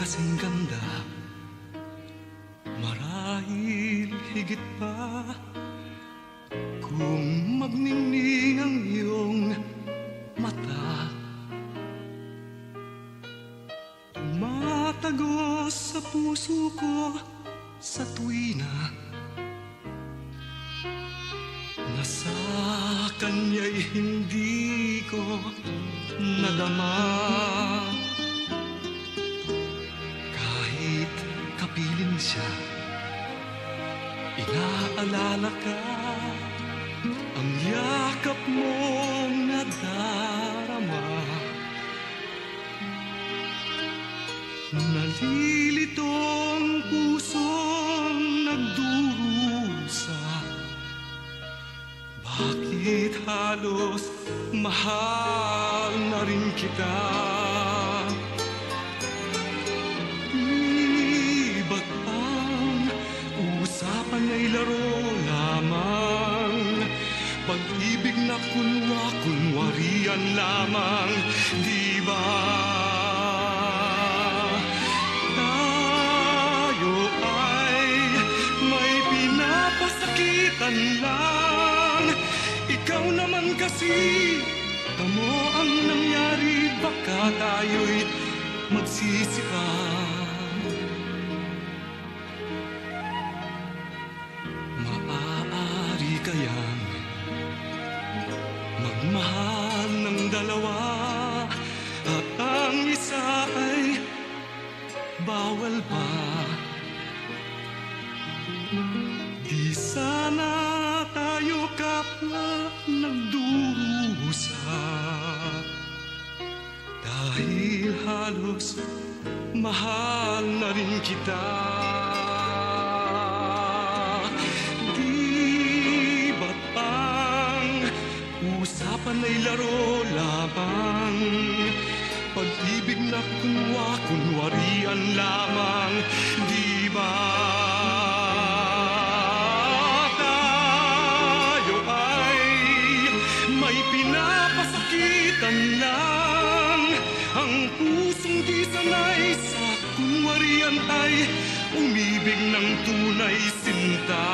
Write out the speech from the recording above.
kasing ganda, marahil higit pa kung magningning ang iyong mata. Tumatagos sa puso ko sa tuwina na sa kanya'y hindi ko nadama. Kahit kapiling siya, inaalala ka, ang yakap mong nadarama. Nalilitong pusong nagdurusa, bakit halos mahal na rin kita? Di ba't ang usapan ay laro lamang, pag-ibig na kunwarian lamang, di ba? Tayo ay may pinapasakitan lang. Ikaw naman kasi, tamo ang nangyari, baka tayo'y magsisi pa. Maaari kayang magmahal ng dalawa, at ang isa ay bawal pa. Di sana tayo kapwa nagdurusa, dahil halos mahal na rin kita. Di ba't ang usapan ay laro lamang, pag-ibig na kunwarian lamang, di ba? Tayo ay may pinapasakitan lang, ang pusong di sanay sa kunwarian ay umibig ng tunay sinta.